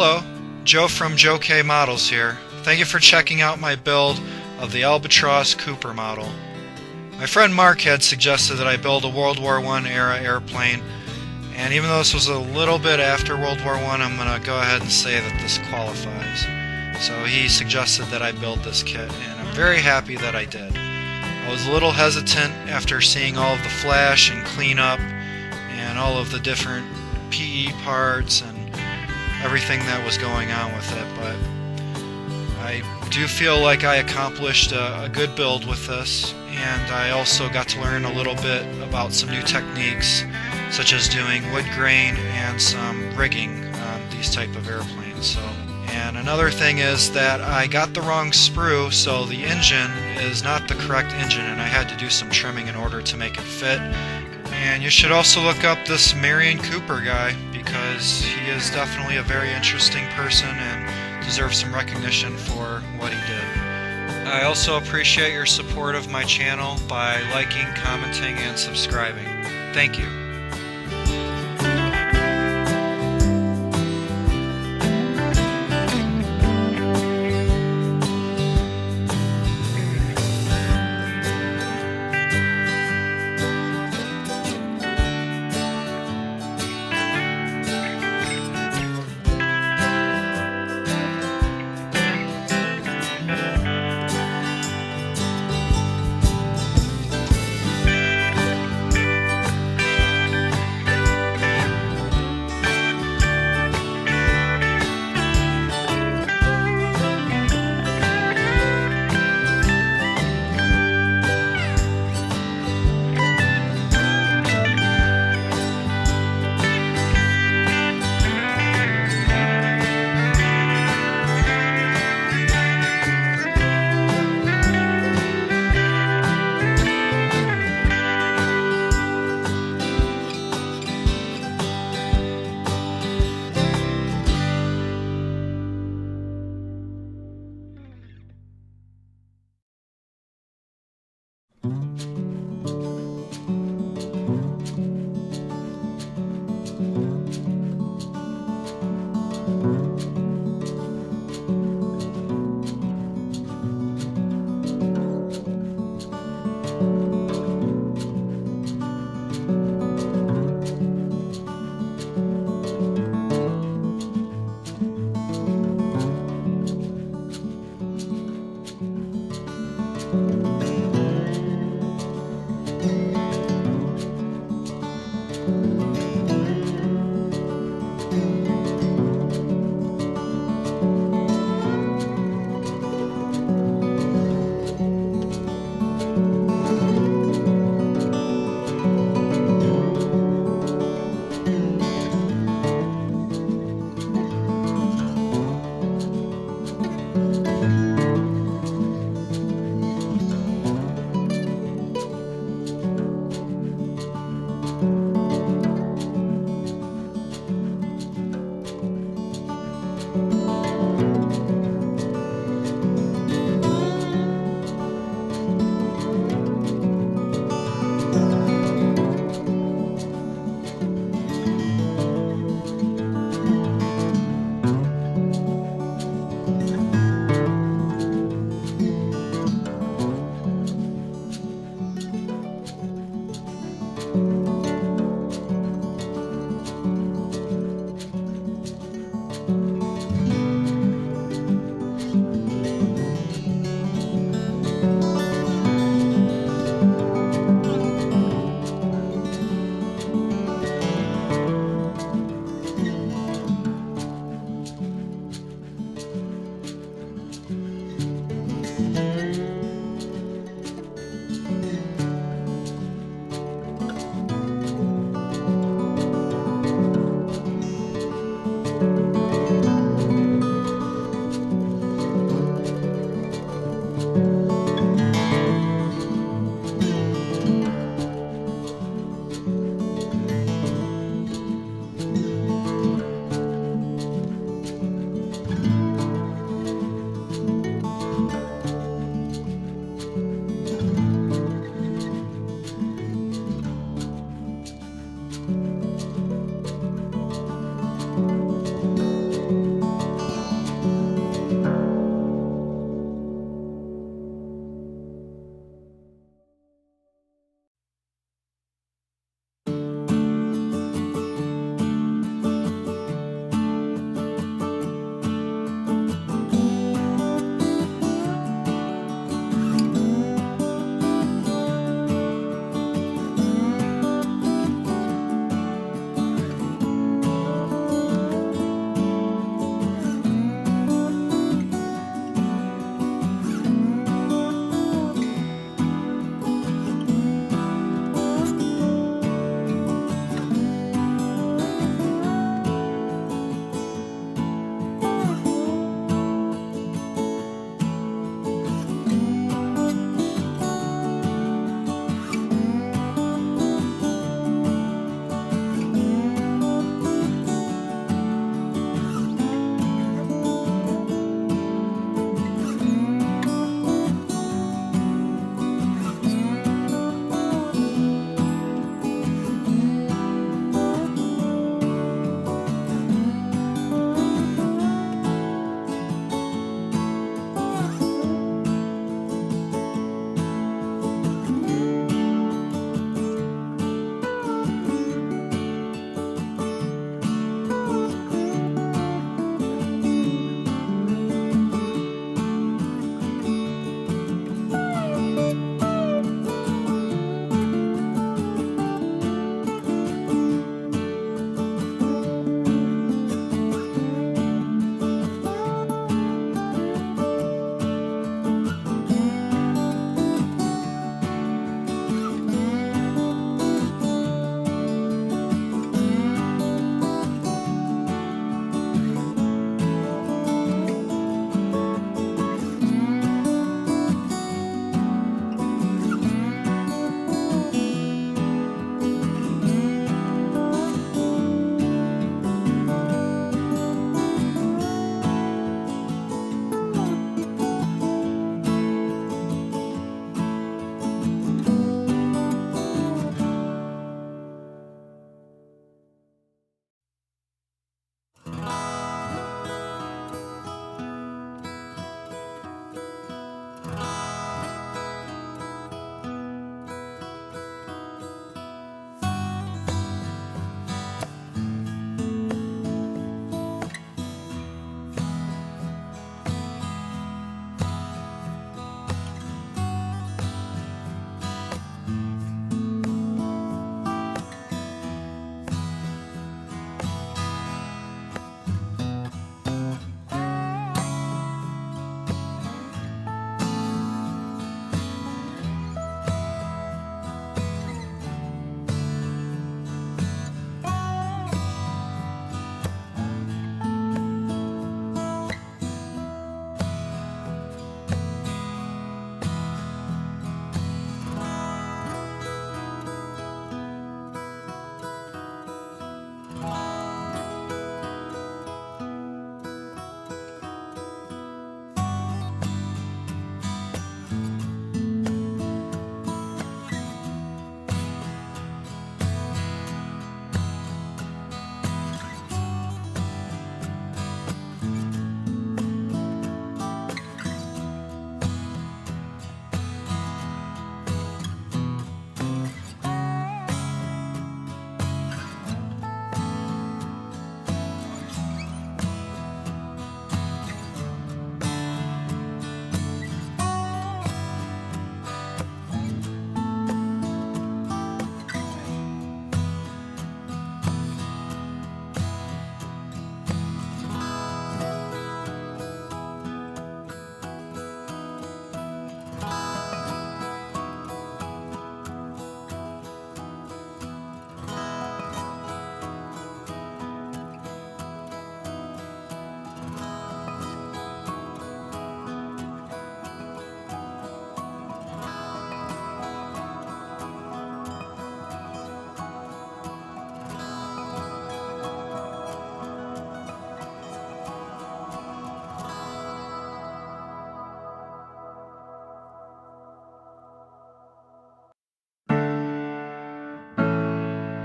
Hello, Joe from Joe K Models here. Thank you for checking out my build of the Albatros Cooper model. My friend Marc had suggested that I build a World War I era airplane, and even though this was a little bit after World War I, I'm going to go ahead and say that this qualifies. So he suggested that I build this kit, and I'm very happy that I did. I was a little hesitant after seeing all of the flash and cleanup and all of the different PE parts and everything that was going on with it, but I do feel like I accomplished a good build with this, and I also got to learn a little bit about some new techniques such as doing wood grain and some rigging on these type of airplanes. And another thing is that I got the wrong sprue, so the engine is not the correct engine, and I had to do some trimming in order to make it fit. And you should also look up this Merian Cooper guy, because he is definitely a very interesting person and deserves some recognition for what he did. I also appreciate your support of my channel by liking, commenting, and subscribing. Thank you.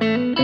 Thank you.